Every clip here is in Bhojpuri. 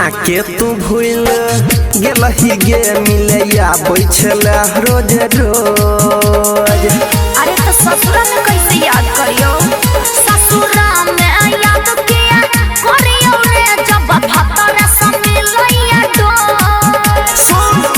के तू भूल गेलही गे मिलैया बैठल रोज रोज। अरे तो ससुरा में कैसे याद करियो, ससुरा में याद किया करियो रे जब भतरा से मिलैया डोज।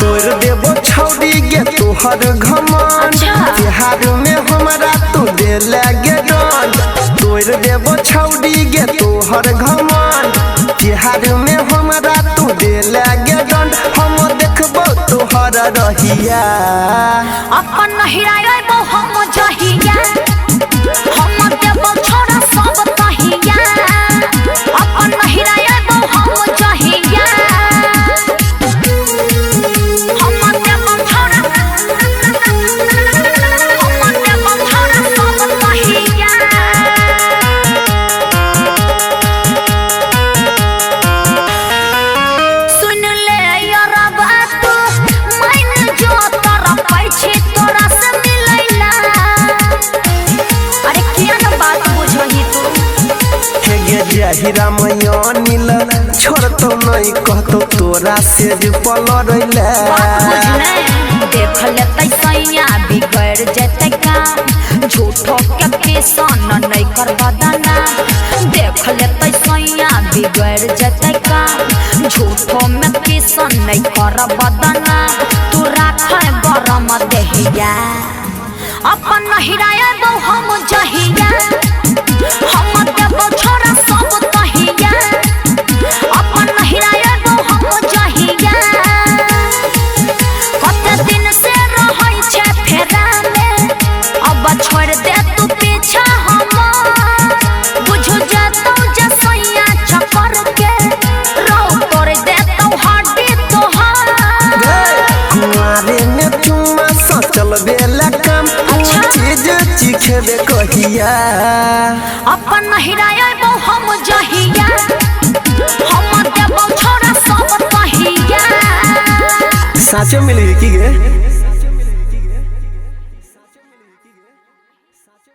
तोर देबो छौड़ी गे तोहर घमंड, बिहार में हमरा तू दे लागे डंड। तोर देबो छौड़ी गे तोहर घमंड, बिहार में हमरा तू दे लागे डंड। हम देखबो तोहर रहिया अपन नहिरायबो हम जहिया, हम देबो छोड़ा सब तहिया। अपन नहिरायबो हम जहिया, हम देबो छोड़ा, हम देबो छोड़ा सब तहिया। सुन ले यारा बात मैंने जो तोरा पैछे तोरा से मिलैला। अरे किया ना बात बुझही तू, हे गे जहिरा मैया नील छोड़ तो नहीं कहतो तोरा से जो पल रैला। बात बुझने देख लेतै सैया बिगड़ जेतै काम, झूठो के पेशन नहीं कर बदना। देख लेतै सैया बिगड़ जेतै काम, झूठो में पेशन नहीं कर बदना। तू राखै गरम देहिया, अपन नहिरायबो हम जहिया, हम देबो छोड़ा सब तहिया। अपन नहिरायबो हम जहिया, कते दिन से रहै छै फेरा में, अब छोड़ दे तू पीछा हमर। बुझ जेतौ जे सैया चक्कर के रौ तोड़ देतौ हड्डी तोहार। कुआरे में चुम्मा सचल बेला काम, चीज चिखेबे कहिया। अपन नहिरायबो हम जहिया, हम देबो छोड़ा सब तहिया। साँचो मिली की गे।